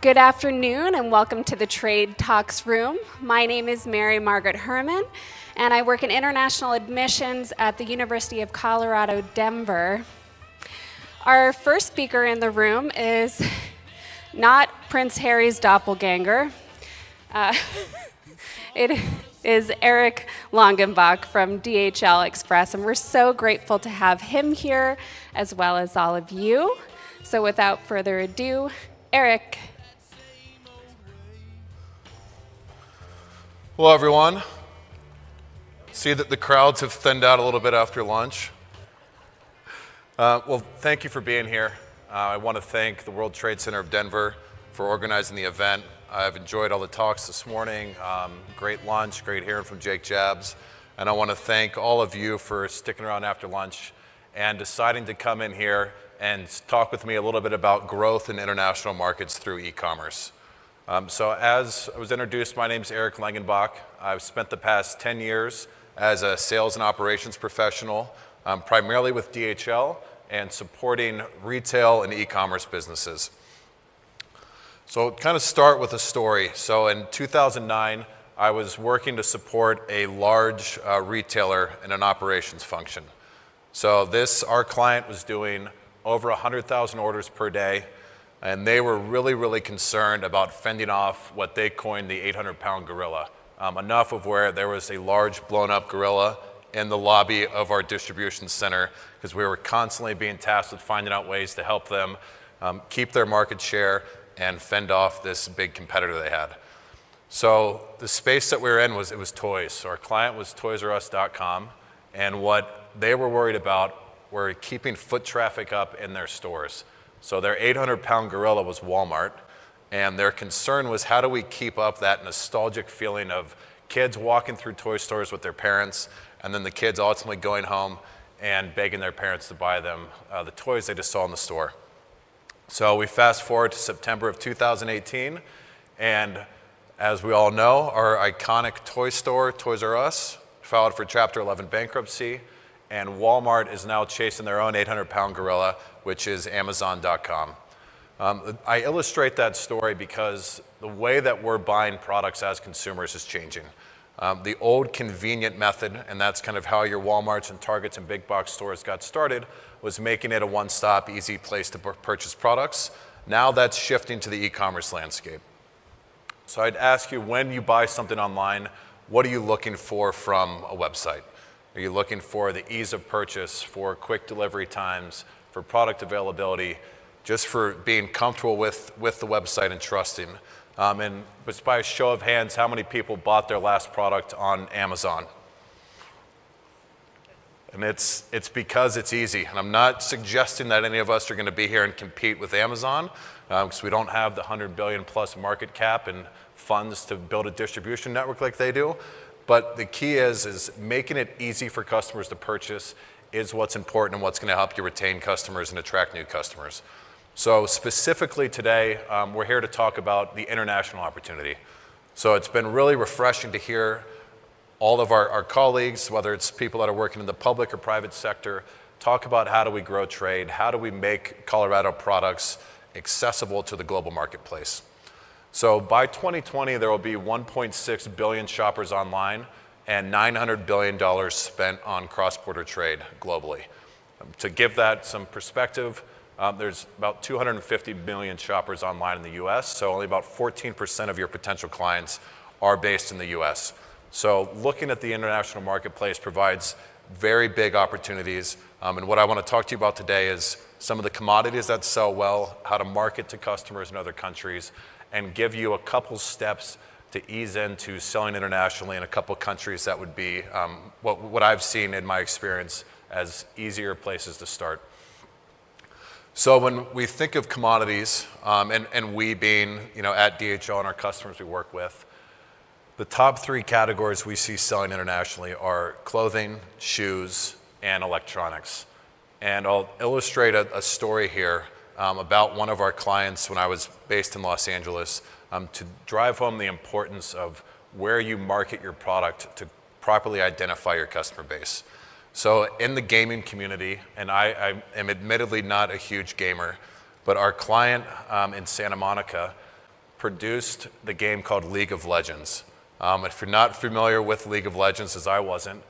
Good afternoon and welcome to the Trade Talks Room. My name is Mary Margaret Herman and I work in international admissions at the University of Colorado, Denver. Our first speaker in the room is not Prince Harry's doppelganger. It is Eric Langenbach from DHL Express, and we're so grateful to have him here as well as all of you. So without further ado, Eric. Hello, everyone. See that the crowds have thinned out a little bit after lunch. Well, thank you for being here. I want to thank the World Trade Center of Denver for organizing the event. I've enjoyed all the talks this morning. Great lunch, great hearing from Jake Jabs. And I want to thank all of you for sticking around after lunch and deciding to come in here and talk with me a little bit about growth in international markets through e-commerce. So as I was introduced, my name is Eric Langenbach. I've spent the past 10 years as a sales and operations professional, primarily with DHL and supporting retail and e-commerce businesses. So I'll kind of start with a story. So in 2009, I was working to support a large retailer in an operations function. So our client was doing over 100,000 orders per day. And they were really concerned about fending off what they coined the 800-pound gorilla. Enough of where there was a large blown-up gorilla in the lobby of our distribution center, because we were constantly being tasked with finding out ways to help them keep their market share and fend off this big competitor they had. So the space that we were in was toys. So our client was ToysRUs.com, and what they were worried about were keeping foot traffic up in their stores. So their 800-pound gorilla was Walmart, and their concern was how do we keep up that nostalgic feeling of kids walking through toy stores with their parents, and then the kids ultimately going home and begging their parents to buy them the toys they just saw in the store. So we fast forward to September of 2018, and as we all know, our iconic toy store, Toys R Us, filed for Chapter 11 bankruptcy, and Walmart is now chasing their own 800-pound gorilla, which is Amazon.com. I illustrate that story because the way that we're buying products as consumers is changing. The old convenient method, and that's kind of how your Walmarts and Targets and big box stores got started, was making it a one-stop, easy place to purchase products. Now that's shifting to the e-commerce landscape. So I'd ask you, when you buy something online, what are you looking for from a website? Are you looking for the ease of purchase, for quick delivery times, for product availability, just for being comfortable with the website and trusting? And just by a show of hands, how many people bought their last product on Amazon? And it's because it's easy. And I'm not suggesting that any of us are going to be here and compete with Amazon, because we don't have the 100 billion plus market cap and funds to build a distribution network like they do. But the key is making it easy for customers to purchase is what's important and what's going to help you retain customers and attract new customers. So specifically today, we're here to talk about the international opportunity. So it's been really refreshing to hear all of our colleagues, whether it's people that are working in the public or private sector, talk about how do we grow trade, how do we make Colorado products accessible to the global marketplace. So by 2020, there will be 1.6 billion shoppers online and $900 billion spent on cross-border trade globally. To give that some perspective, there's about 250 million shoppers online in the US, so only about 14% of your potential clients are based in the US. So looking at the international marketplace provides very big opportunities, and what I want to talk to you about today is some of the commodities that sell well, how to market to customers in other countries, and give you a couple steps to ease into selling internationally in a couple countries that would be what I've seen in my experience as easier places to start. So when we think of commodities, and we being at DHL and our customers we work with, the top three categories we see selling internationally are clothing, shoes, and electronics. And I'll illustrate a story here about one of our clients when I was based in Los Angeles to drive home the importance of where you market your product to properly identify your customer base. So in the gaming community, and I am admittedly not a huge gamer, but our client in Santa Monica produced the game called League of Legends. If you're not familiar with League of Legends, as I wasn't,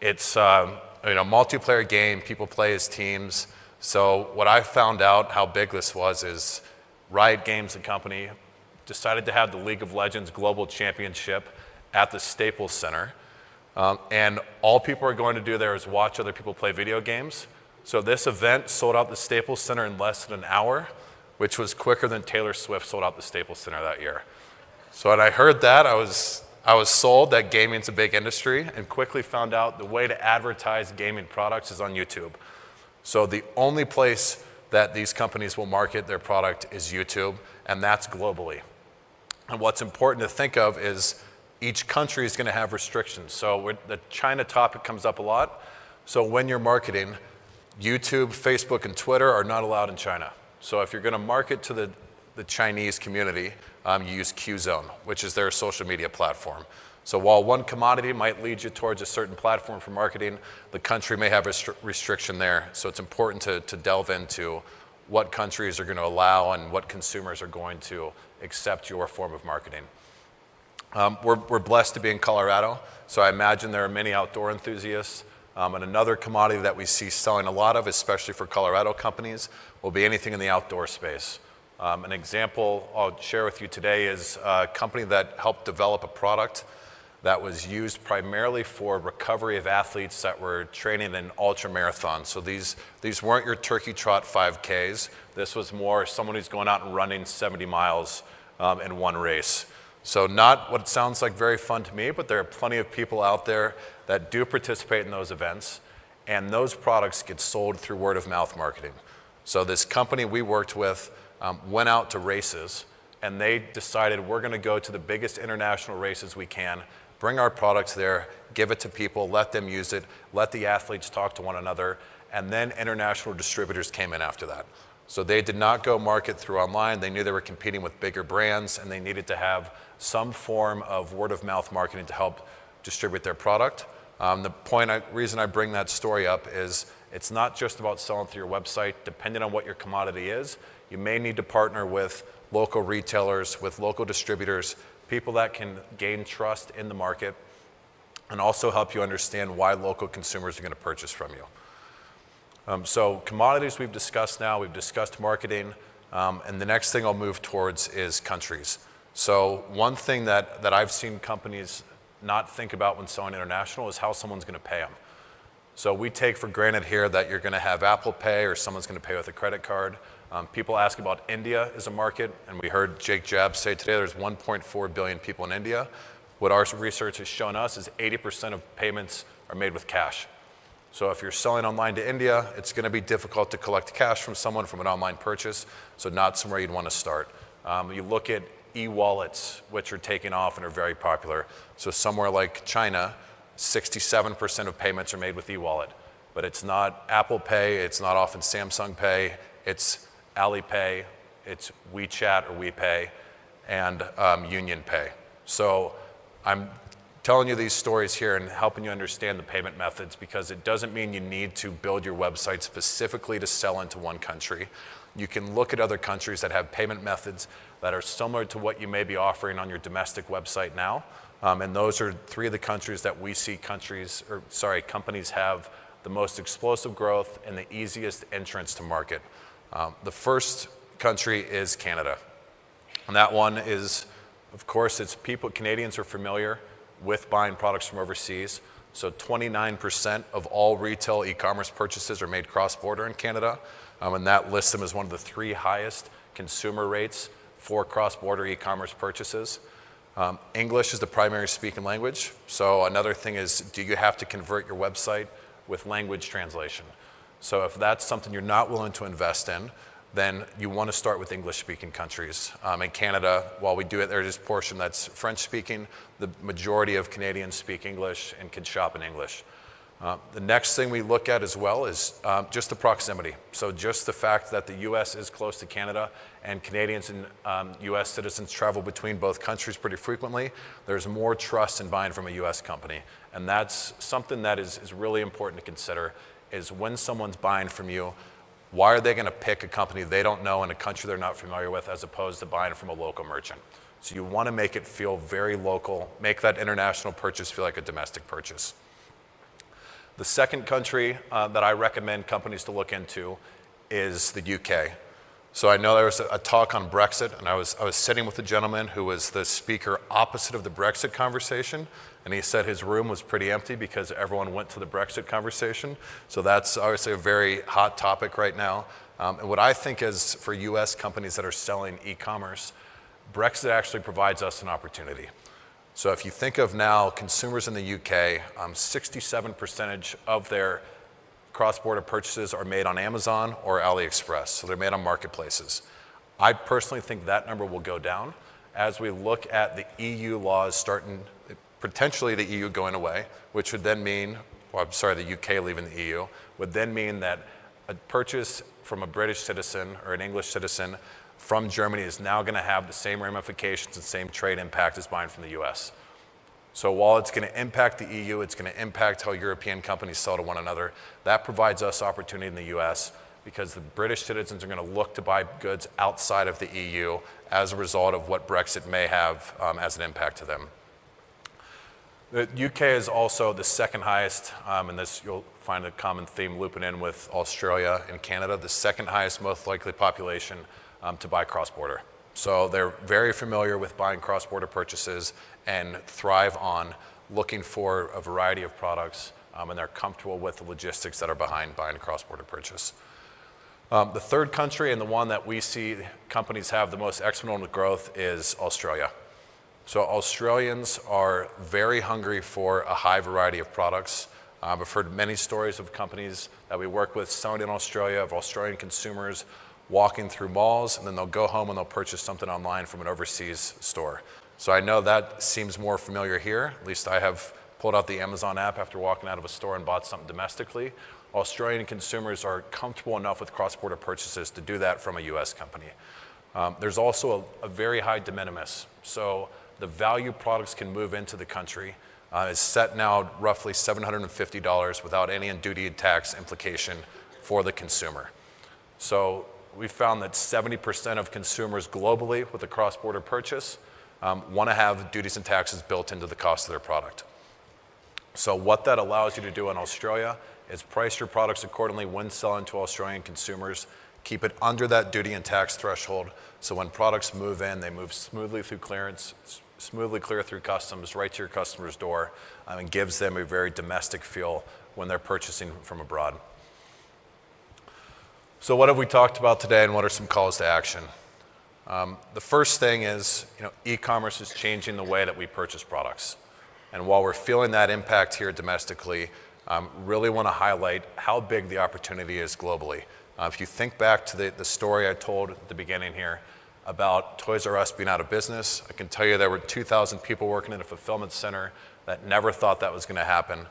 it's multiplayer game, people play as teams. So what I found out how big this was is Riot Games and company decided to have the League of Legends Global Championship at the Staples Center. And all people are going to do there is watch other people play video games. So this event sold out the Staples Center in less than an hour, which was quicker than Taylor Swift sold out the Staples Center that year. So when I heard that, I was sold that gaming's a big industry, and quickly found out the way to advertise gaming products is on YouTube. So the only place that these companies will market their product is YouTube, and that's globally. And what's important to think of is each country is going to have restrictions. So the China topic comes up a lot. So when you're marketing, YouTube, Facebook, and Twitter are not allowed in China. So if you're going to market to the Chinese community, you use Qzone, which is their social media platform. So while one commodity might lead you towards a certain platform for marketing, the country may have a restriction there. So it's important to delve into what countries are going to allow and what consumers are going to accept your form of marketing. We're blessed to be in Colorado, so I imagine there are many outdoor enthusiasts. And another commodity that we see selling a lot of, especially for Colorado companies, will be anything in the outdoor space. An example I'll share with you today is a company that helped develop a product that was used primarily for recovery of athletes that were training in ultra marathons. So these weren't your turkey trot 5Ks. This was more someone who's going out and running 70 miles in one race. So not what it sounds like very fun to me, but there are plenty of people out there that do participate in those events, and those products get sold through word of mouth marketing. So this company we worked with went out to races, and they decided we're going to go to the biggest international races we can, bring our products there, give it to people, let them use it, let the athletes talk to one another, and then international distributors came in after that. So they did not go market through online. They knew they were competing with bigger brands, and they needed to have some form of word of mouth marketing to help distribute their product. The reason I bring that story up is it's not just about selling through your website. Depending on what your commodity is, you may need to partner with local retailers, with local distributors, people that can gain trust in the market, and also help you understand why local consumers are going to purchase from you. So commodities we've discussed now, we've discussed marketing, and the next thing I'll move towards is countries. So one thing that I've seen companies not think about when selling international is how someone's going to pay them. So we take for granted here that you're going to have Apple Pay or someone's going to pay with a credit card. People ask about India as a market, and we heard Jake Jabs say today there's 1.4 billion people in India. What our research has shown us is 80% of payments are made with cash. So if you're selling online to India, it's going to be difficult to collect cash from someone from an online purchase, so not somewhere you'd want to start. You look at e-wallets, which are taking off and are very popular. So somewhere like China, 67% of payments are made with e-wallet. But it's not Apple Pay, it's not often Samsung Pay, it's Alipay, it's WeChat or WePay, and Union Pay. So I'm telling you these stories here and helping you understand the payment methods, because it doesn't mean you need to build your website specifically to sell into one country. You can look at other countries that have payment methods that are similar to what you may be offering on your domestic website now. And those are three of the countries that we see companies have the most explosive growth and the easiest entrance to market. The first country is Canada. And that one is, of course, Canadians are familiar with buying products from overseas. So 29% of all retail e-commerce purchases are made cross-border in Canada. And that lists them as one of the 3 highest consumer rates for cross-border e-commerce purchases. English is the primary speaking language. So another thing is, do you have to convert your website with language translation? So if that's something you're not willing to invest in, then you want to start with English-speaking countries. In Canada, while we do it, there's a portion that's French-speaking. The majority of Canadians speak English and can shop in English. The next thing we look at as well is just the proximity. So just the fact that the US is close to Canada and Canadians and US citizens travel between both countries pretty frequently, there's more trust in buying from a US company. And that's something that is really important to consider, is when someone's buying from you, Why are they going to pick a company they don't know in a country they're not familiar with as opposed to buying from a local merchant? So you want to make it feel very local, make that international purchase feel like a domestic purchase. The second country that I recommend companies to look into is the UK. So I know there was a talk on Brexit, and I was sitting with a gentleman who was the speaker opposite of the Brexit conversation, and he said his room was pretty empty because everyone went to the Brexit conversation. So that's obviously a very hot topic right now. And what I think is for US companies that are selling e-commerce, Brexit actually provides us an opportunity. So if you think of now consumers in the UK, 67% of their cross-border purchases are made on Amazon or AliExpress, so they're made on marketplaces. I personally think that number will go down as we look at the EU laws starting, potentially the EU going away, which would then mean, well, I'm sorry, the UK leaving the EU, would then mean that a purchase from a British citizen or an English citizen from Germany is now going to have the same ramifications and same trade impact as buying from the US. So while it's going to impact the EU, it's going to impact how European companies sell to one another. That provides us opportunity in the US because the British citizens are going to look to buy goods outside of the EU as a result of what Brexit may have as an impact to them. The UK is also the second highest, and this you'll find a common theme looping in with Australia and Canada, the second highest most likely population to buy cross-border. So they're very familiar with buying cross-border purchases and thrive on looking for a variety of products, and they're comfortable with the logistics that are behind buying a cross-border purchase. The third country and the one that we see companies have the most exponential growth is Australia. So Australians are very hungry for a high variety of products. I've heard many stories of companies that we work with selling in Australia, of Australian consumers walking through malls, and then they'll go home and they'll purchase something online from an overseas store. So I know that seems more familiar here. At least I have pulled out the Amazon app after walking out of a store and bought something domestically. Australian consumers are comfortable enough with cross-border purchases to do that from a US company. There's also a very high de minimis. So the value products can move into the country is set now roughly $750 without any duty and tax implication for the consumer. So we found that 70% of consumers globally with a cross-border purchase want to have duties and taxes built into the cost of their product. So what that allows you to do in Australia is price your products accordingly when selling to Australian consumers, keep it under that duty and tax threshold, so when products move in, they move smoothly through clearance, smoothly clear through customs, right to your customer's door, and gives them a very domestic feel when they're purchasing from abroad. So what have we talked about today, and what are some calls to action? The first thing is, e-commerce is changing the way that we purchase products. And while we're feeling that impact here domestically, really want to highlight how big the opportunity is globally. If you think back to the story I told at the beginning here about Toys R Us being out of business, I can tell you there were 2,000 people working in a fulfillment center that never thought that was going to happen,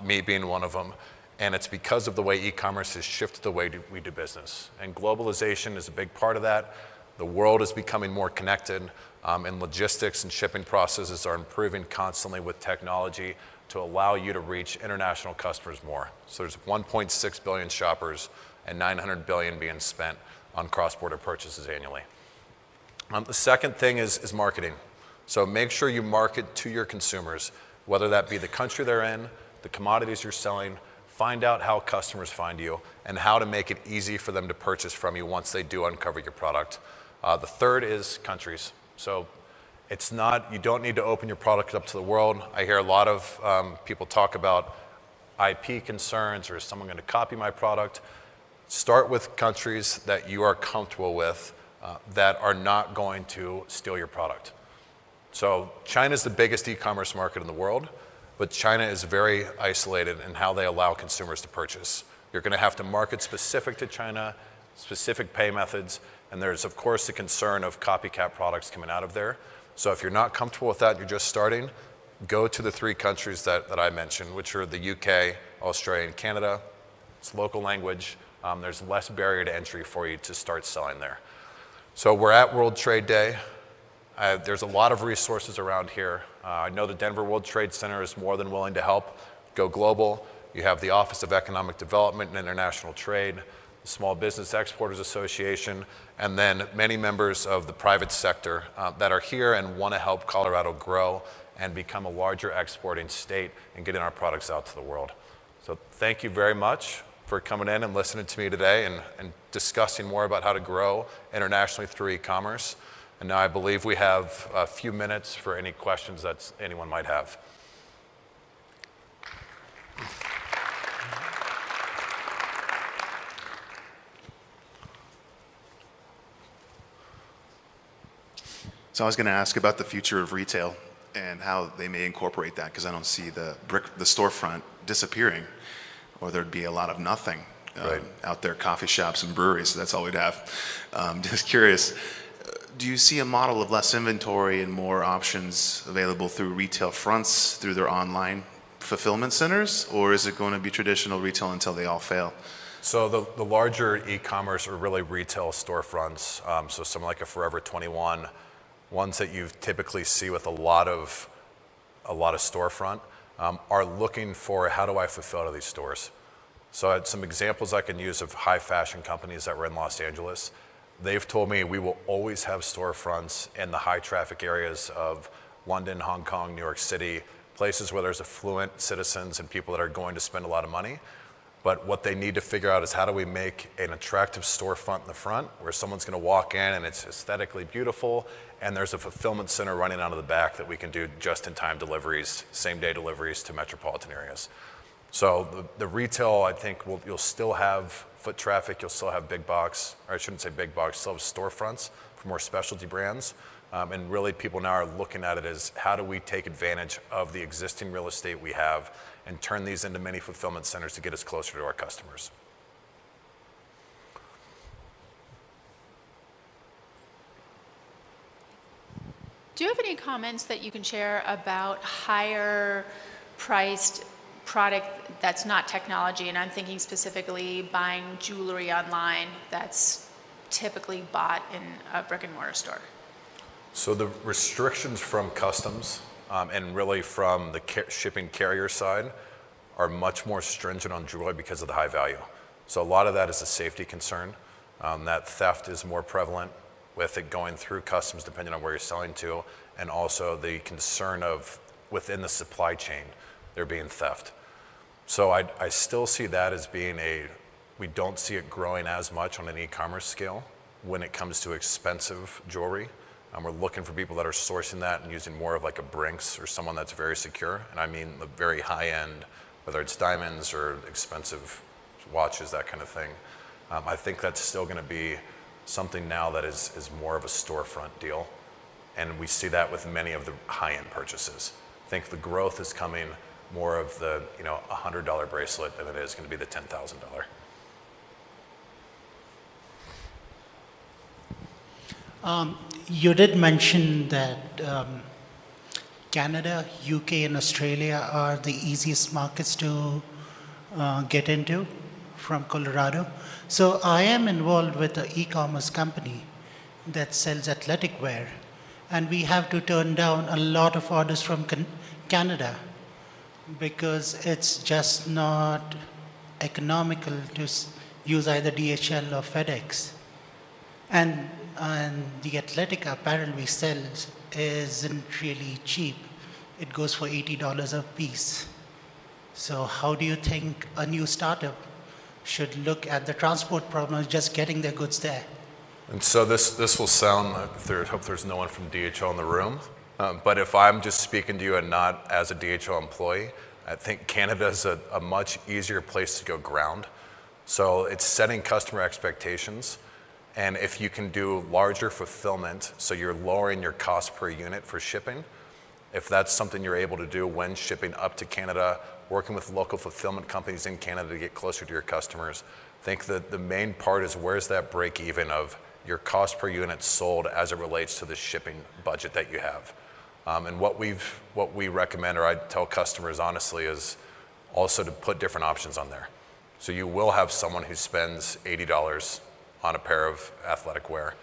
me being one of them. And it's because of the way e-commerce has shifted the way we do business. And globalization is a big part of that. The world is becoming more connected, and logistics and shipping processes are improving constantly with technology to allow you to reach international customers more. So there's 1.6 billion shoppers and 900 billion being spent on cross-border purchases annually. The second thing is marketing. So make sure you market to your consumers, whether that be the country they're in, the commodities you're selling. Find out how customers find you and how to make it easy for them to purchase from you once they do uncover your product. The third is countries. So it's not, you don't need to open your product up to the world. I hear a lot of people talk about IP concerns, or is someone going to copy my product? Start with countries that you are comfortable with that are not going to steal your product. So China is the biggest e-commerce market in the world, but China is very isolated in how they allow consumers to purchase. You're going to have to market specific to China, specific pay methods, and there's of course the concern of copycat products coming out of there. So if you're not comfortable with that, you're just starting, go to the three countries that I mentioned, which are the UK, Australia, and Canada. It's local language. There's less barrier to entry for you to start selling there. So we're at World Trade Day. There's a lot of resources around here. I know the Denver World Trade Center is more than willing to help go global. You have the Office of Economic Development and International Trade. the Small Business Exporters Association, and then many members of the private sector that are here and want to help Colorado grow and become a larger exporting state and getting our products out to the world. So thank you very much for coming in and listening to me today and discussing more about how to grow internationally through e-commerce. And now I believe we have a few minutes for any questions that anyone might have. So I was going to ask about the future of retail and how they may incorporate that, because I don't see the storefront disappearing, or there'd be a lot of nothing out there, coffee shops and breweries, so that's all we'd have. Just curious, do you see a model of less inventory and more options available through retail fronts, through their online fulfillment centers, or is it going to be traditional retail until they all fail? So the larger e-commerce are really retail storefronts, so something like a Forever 21, ones that you typically see with a lot of storefront, are looking for, how do I fulfill to these stores? So I had some examples I can use of high fashion companies that were in Los Angeles. They've told me we will always have storefronts in the high traffic areas of London, Hong Kong, New York City, places where there's affluent citizens and people that are going to spend a lot of money. But what they need to figure out is, how do we make an attractive storefront in the front where someone's going to walk in and it's aesthetically beautiful, and there's a fulfillment center running out of the back that we can do just-in-time deliveries, same-day deliveries to metropolitan areas. So the retail, I think, you'll still have foot traffic, you'll still have big box, or I shouldn't say big box, still have storefronts for more specialty brands. And really people now are looking at it as, how do we take advantage of the existing real estate we have and turn these into many fulfillment centers to get us closer to our customers. Do you have any comments that you can share about higher priced product that's not technology? And I'm thinking specifically buying jewelry online that's typically bought in a brick and mortar store. So the restrictions from customs and really from the shipping carrier side are much more stringent on jewelry because of the high value. So a lot of that is a safety concern. That theft is more prevalent with it going through customs depending on where you're selling to, and also the concern of within the supply chain there being theft. So I still see that as being we don't see it growing as much on an e-commerce scale when it comes to expensive jewelry. We're looking for people that are sourcing that and using more of like a Brinks or someone that's very secure, and I mean the very high end, whether it's diamonds or expensive watches, that kind of thing. I think that's still going to be something now that is more of a storefront deal, and we see that with many of the high-end purchases. I think the growth is coming more of the $100 bracelet than it is going to be the $10,000. You did mention that Canada, UK, and Australia are the easiest markets to get into from Colorado. So I am involved with an e-commerce company that sells athletic wear, and we have to turn down a lot of orders from Canada because it's just not economical to use either DHL or FedEx. And the athletic apparel we sell isn't really cheap. It goes for $80 a piece. So how do you think a new startup should look at the transport problem of just getting their goods there? And so this will sound, I hope there's no one from DHL in the room, but if I'm just speaking to you and not as a DHL employee, I think Canada is a much easier place to go ground. So it's setting customer expectations. And if you can do larger fulfillment, so you're lowering your cost per unit for shipping, if that's something you're able to do when shipping up to Canada, working with local fulfillment companies in Canada to get closer to your customers, I think that the main part is, where's that break even of your cost per unit sold as it relates to the shipping budget that you have. And what we recommend, or I tell customers honestly, is also to put different options on there. So you will have someone who spends $80 on a pair of athletic wear,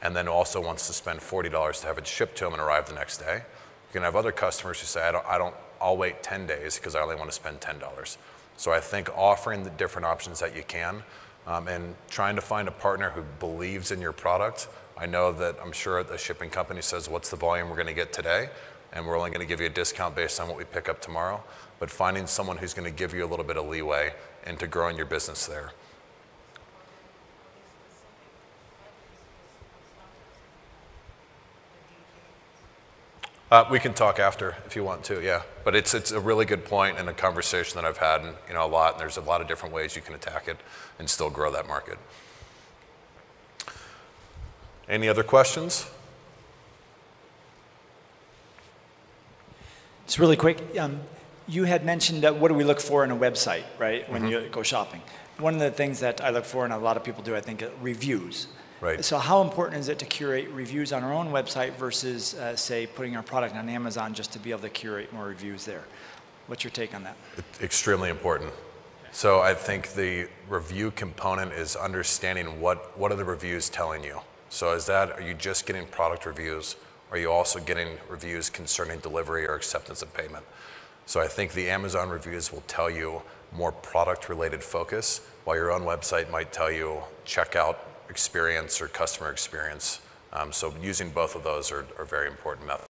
and then also wants to spend $40 to have it shipped to them and arrive the next day. You can have other customers who say, I'll wait 10 days because I only want to spend $10. So I think offering the different options that you can and trying to find a partner who believes in your product. I know that I'm sure the shipping company says, what's the volume we're going to get today? And we're only going to give you a discount based on what we pick up tomorrow. But finding someone who's going to give you a little bit of leeway into growing your business there. We can talk after if you want to, yeah. But it's a really good point and a conversation that I've had, and, a lot. And there's a lot of different ways you can attack it and still grow that market. Any other questions? It's really quick. You had mentioned what do we look for in a website, right? When you go shopping. One of the things that I look for, and a lot of people do, I think, reviews. Right. So how important is it to curate reviews on our own website versus, say, putting our product on Amazon just to be able to curate more reviews there? What's your take on that? Extremely important. So I think the review component is understanding what are the reviews telling you. So are you just getting product reviews? Are you also getting reviews concerning delivery or acceptance of payment? So I think the Amazon reviews will tell you more product-related focus, while your own website might tell you checkout experience or customer experience. So using both of those are very important methods.